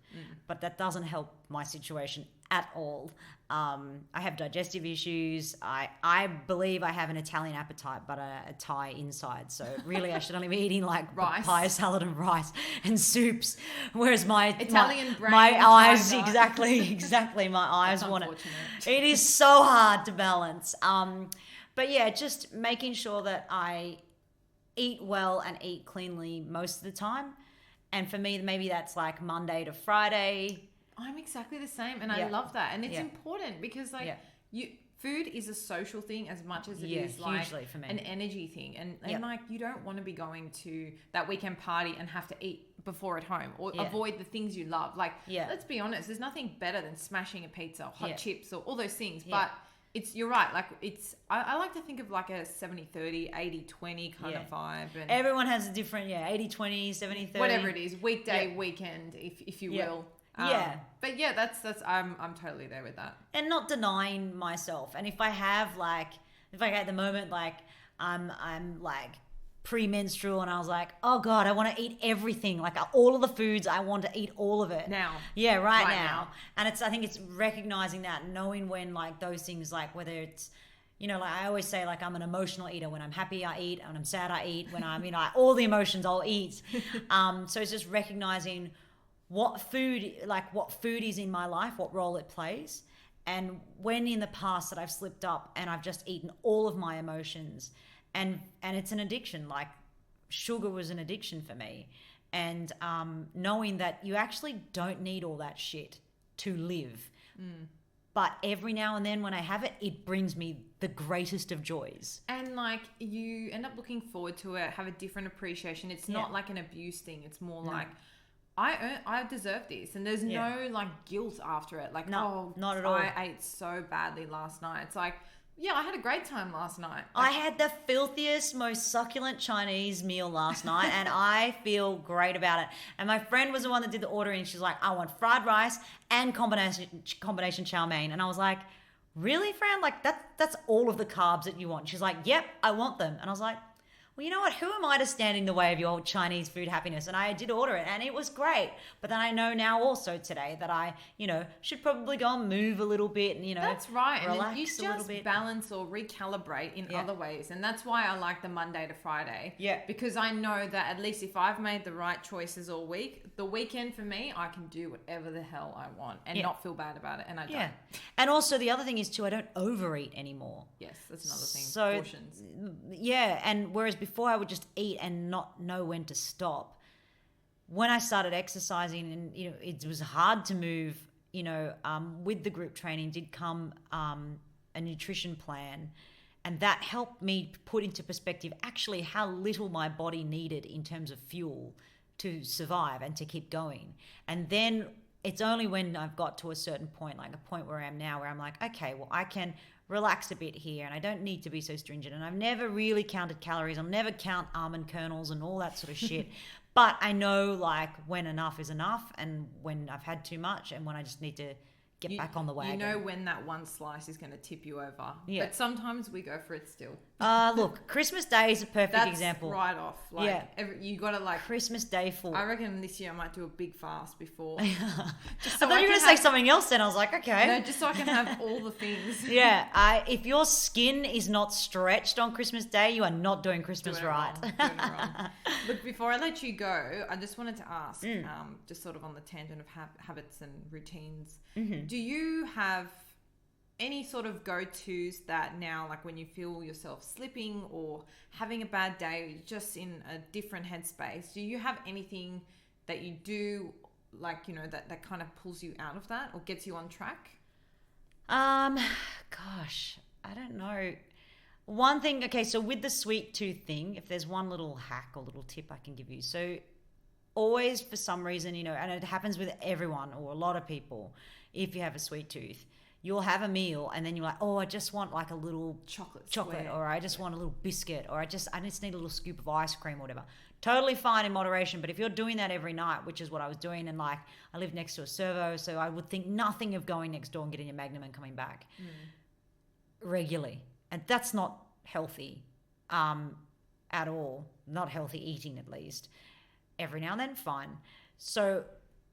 But that doesn't help my situation at all. I have digestive issues. I believe I have an Italian appetite, but a Thai inside. So really I should only be eating like rice, papaya salad and rice and soups. Whereas my Italian brain, my eyes, tiger. exactly, my eyes want it. Unfortunate. It is so hard to balance. But yeah, just making sure that I eat well and eat cleanly most of the time. And for me, maybe that's like Monday to Friday. I'm exactly the same, and I love that. And it's important because food is a social thing as much as it is like for me. An energy thing. And like you don't want to be going to that weekend party and have to eat before at home or avoid the things you love. Like let's be honest, there's nothing better than smashing a pizza, hot chips, or all those things. But you're right. Like I like to think of like a 70-30, 80-20 kind of vibe. And everyone has a different 80-20, 70-30. Whatever it is, weekday, weekend, if you will. But that's I'm totally there with that. And not denying myself. And if I at the moment like I'm like premenstrual and I was like, oh God, I want to eat everything, like all of the foods, I want to eat all of it now. Yeah, right now. And I think it's recognizing that, knowing when like those things, like whether it's, you know, like I always say, like I'm an emotional eater. When I'm happy, I eat. When I'm sad, I eat. When I'm, all the emotions, I'll eat. So it's just recognizing what food is in my life, what role it plays. And when in the past that I've slipped up and I've just eaten all of my emotions, and it's an addiction. Like sugar was an addiction for me. And knowing that you actually don't need all that shit to live. But every now and then when I have it, it brings me the greatest of joys. And like you end up looking forward to it, have a different appreciation. It's not like an abuse thing. It's more like, I deserve this. And there's no like guilt after it. Like, not at all. I ate so badly last night. It's like, I had a great time last night. I had the filthiest, most succulent Chinese meal last night, and I feel great about it. And my friend was the one that did the ordering. She's like, I want fried rice and combination chow mein. And I was like, really, Fran? Like that's all of the carbs that you want? She's like, yep, I want them. And I was like, well, you know what? Who am I to stand in the way of your Chinese food happiness? And I did order it and it was great. But then I know now also today that I, should probably go and move a little bit and, that's right. relax and you a little bit. Balance or recalibrate in other ways. And that's why I like the Monday to Friday. Yeah. Because I know that at least if I've made the right choices all week, the weekend for me, I can do whatever the hell I want and not feel bad about it. And I don't. Yeah. And also the other thing is too, I don't overeat anymore. Yes, that's another thing. So, portions. Yeah. And whereas before I would just eat and not know when to stop. When I started exercising and, it was hard to move, with the group training did come a nutrition plan. And that helped me put into perspective actually how little my body needed in terms of fuel to survive and to keep going. And then it's only when I've got to a certain point, like a point where I am now, where I'm like, okay, well, I can relax a bit here and I don't need to be so stringent. And I've never really counted calories. I'll never count almond kernels and all that sort of shit. But I know like when enough is enough and when I've had too much and when I just need to get back on the wagon. You know when that one slice is going to tip you over. Yeah. But sometimes we go for it still. Look, Christmas Day is a perfect That's example. right off. Like, Yeah. You got to like... Christmas Day full. I reckon this year I might do a big fast before. I thought you were going to say something else then. I was like, okay. No, just so I can have all the things. Yeah. If your skin is not stretched on Christmas Day, you are not doing Christmas right. Doing it wrong. Look, before I let you go, I just wanted to ask, just sort of on the tangent of habits and routines, do you have any sort of go-tos that now, like when you feel yourself slipping or having a bad day, just in a different headspace, do you have anything that you do, like, you know, that kind of pulls you out of that or gets you on track? Gosh, I don't know. One thing, okay, so with the sweet tooth thing, if there's one little hack or little tip I can give you. So always, for some reason, you know, and it happens with everyone or a lot of people, if you have a sweet tooth, you'll have a meal and then you're like, oh, I just want like a little chocolate or I just want a little biscuit or I just need a little scoop of ice cream or whatever. Totally fine in moderation. But if you're doing that every night, which is what I was doing, and like I live next to a servo, so I would think nothing of going next door and getting a Magnum and coming back regularly. And that's not healthy at all. Not healthy eating, at least. Every now and then, fine. So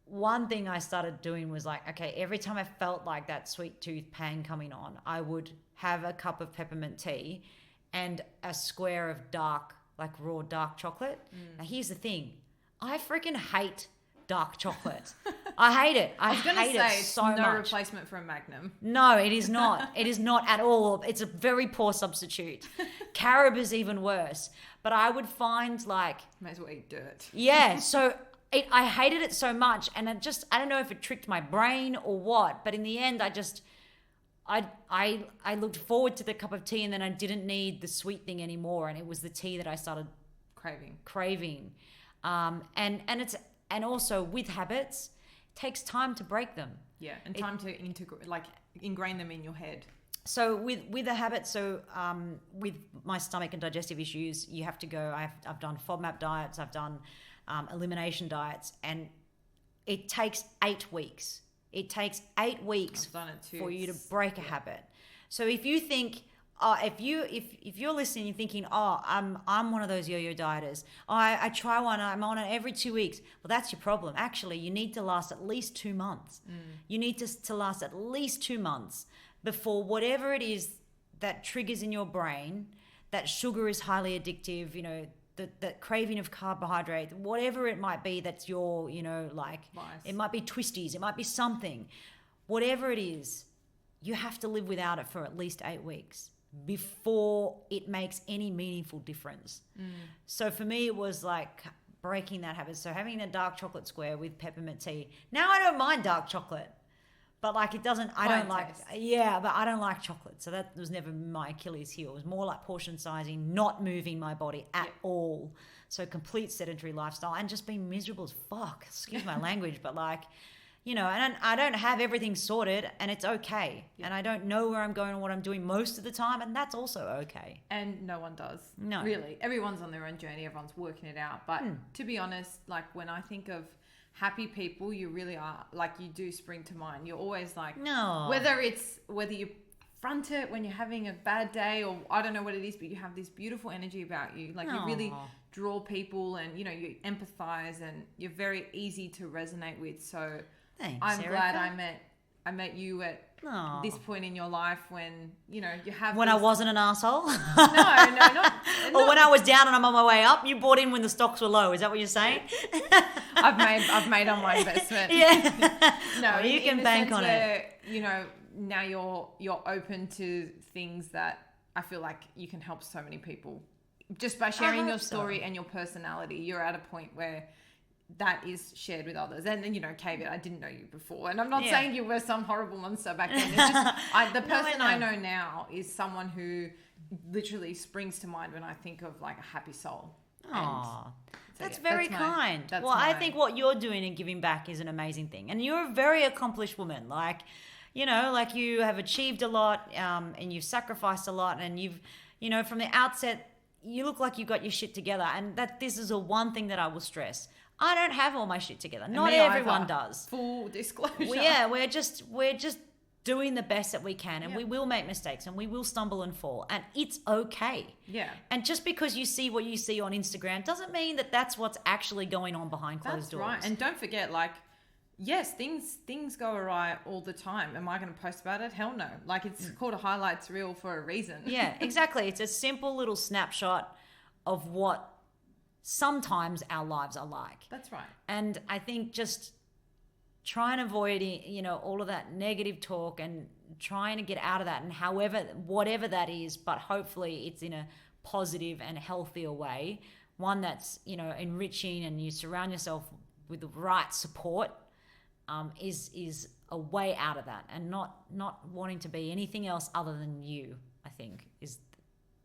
one thing I started doing was like, okay, every time I felt like that sweet tooth pang coming on, I would have a cup of peppermint tea and a square of raw dark chocolate. Now, here's the thing. I freaking hate dark chocolate. I hate it. I hate it so much. No replacement for a Magnum. No, it is not. It is not at all. It's a very poor substitute. Carob is even worse. But I would find like... May as well eat dirt. Yeah, so... I hated it so much, and I don't know if it tricked my brain or what, but in the end, I looked forward to the cup of tea, and then I didn't need the sweet thing anymore, and it was the tea that I started craving. And also with habits, it takes time to break them. Yeah, and time to ingrain them in your head. So with a habit, with my stomach and digestive issues, you have to go. I've done FODMAP diets. I've done elimination diets, and it takes 8 weeks. It takes 8 weeks for you to break a habit. So if you think, if you're listening and thinking, I'm one of those yo-yo dieters. I try one. I'm on it every 2 weeks. Well, that's your problem. Actually, you need to last at least 2 months. You need to last at least 2 months before whatever it is that triggers in your brain, that sugar is highly addictive, you know, that craving of carbohydrate, whatever it might be, that's your, you know, like, it might be twisties, it might be something. Whatever it is, you have to live without it for at least 8 weeks before it makes any meaningful difference. So for me, it was like breaking that habit. So having a dark chocolate square with peppermint tea. Now I don't mind dark chocolate. But like it doesn't, I don't like, but I don't like chocolate. So that was never my Achilles heel. It was more like portion sizing, not moving my body at all. So complete sedentary lifestyle and just being miserable as fuck. Excuse my language, but like, you know, and I don't have everything sorted, and it's okay. Yeah. And I don't know where I'm going or what I'm doing most of the time, and that's also okay. And no one does. No. Really. Everyone's on their own journey. Everyone's working it out. But to be honest, like when I think of happy people, you really are, like, you do spring to mind. You're always like, no, whether you front it when you're having a bad day, or I don't know what it is, but you have this beautiful energy about you. Like, you really draw people, and, you know, you empathize, and you're very easy to resonate with. So thanks, I'm Erica. glad I met you at this point in your life when, you know, you have... When I wasn't an asshole? No. Or when I was down and I'm on my way up? You bought in when the stocks were low. Is that what you're saying? I've made on my investment. Yeah. No, well, you can bank on it. You know, now you're open to things that I feel like you can help so many people. Just by sharing your story and your personality, you're at a point where that is shared with others. And then, you know, caveat, I didn't know you before. And I'm not Yeah. saying you were some horrible monster back then. It's just, the person I know now is someone who literally springs to mind when I think of like a happy soul. Aww. So, That's yeah, very kind. that's I think what you're doing and giving back is an amazing thing. And you're a very accomplished woman. Like, you know, like you have achieved a lot and you've sacrificed a lot. And you've, you know, from the outset, you look like you got your shit together. And that this is a one thing that I will stress. I don't have all my shit together. Not everyone does. Full disclosure. We're just doing the best that we can, and we will make mistakes and we will stumble and fall, and it's okay. Yeah. And just because you see what you see on Instagram doesn't mean that that's what's actually going on behind closed doors. Right. And don't forget, like, yes, things go awry all the time. Am I going to post about it? Hell no. Like, it's called a highlights reel for a reason. Yeah, exactly. It's a simple little snapshot of what sometimes our lives are like. That's right. And I think just try and avoid, you know, all of that negative talk and trying to get out of that, and whatever that is, but hopefully it's in a positive and healthier way, one that's, you know, enriching, and you surround yourself with the right support, is a way out of that, and not wanting to be anything else other than you, I think, is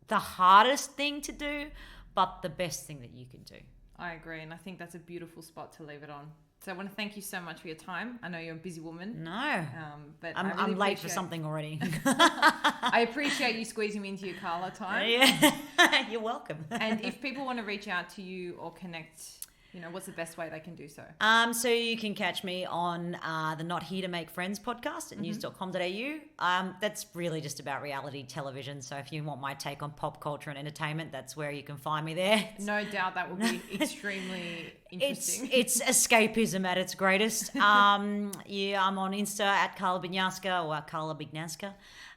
the hardest thing to do, but the best thing that you can do. I agree, and I think that's a beautiful spot to leave it on. So I want to thank you so much for your time. I know you're a busy woman. No, but I'm late for something already. I appreciate you squeezing me into your Carla time. Yeah, you're welcome. And if people want to reach out to you or connect, you know, what's the best way they can do so? So you can catch me on the Not Here to Make Friends podcast at news.com.au. That's really just about reality television. So if you want my take on pop culture and entertainment, that's where you can find me there. No doubt that will be extremely interesting. It's escapism at its greatest. I'm on Insta at Carla Bignasca or Carla Bignasca.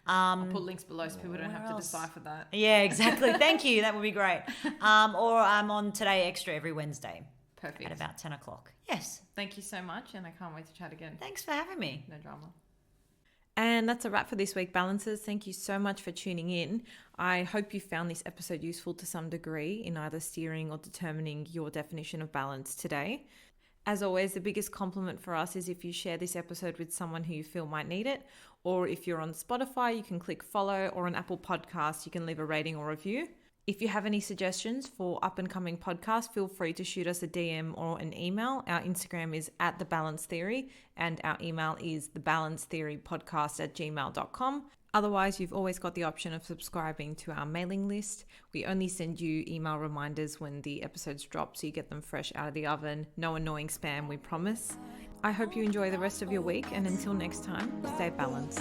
I'll put links below so people don't have to decipher that. Yeah, exactly. Thank you. That would be great. Or I'm on Today Extra every Wednesday. Perfect. At about 10 o'clock. Yes. Thank you so much, and I can't wait to chat again. Thanks for having me. No drama. And that's a wrap for this week, Balancers. Thank you so much for tuning in. I hope you found this episode useful to some degree in either steering or determining your definition of balance today. As always, the biggest compliment for us is if you share this episode with someone who you feel might need it, or if you're on Spotify, you can click follow, or on Apple Podcasts, you can leave a rating or review. If you have any suggestions for up and coming podcasts, feel free to shoot us a DM or an email. Our Instagram is @TheBalanceTheory and our email is thebalancetheorypodcast@gmail.com. Otherwise, you've always got the option of subscribing to our mailing list. We only send you email reminders when the episodes drop, so you get them fresh out of the oven. No annoying spam, we promise. I hope you enjoy the rest of your week, and until next time, stay balanced.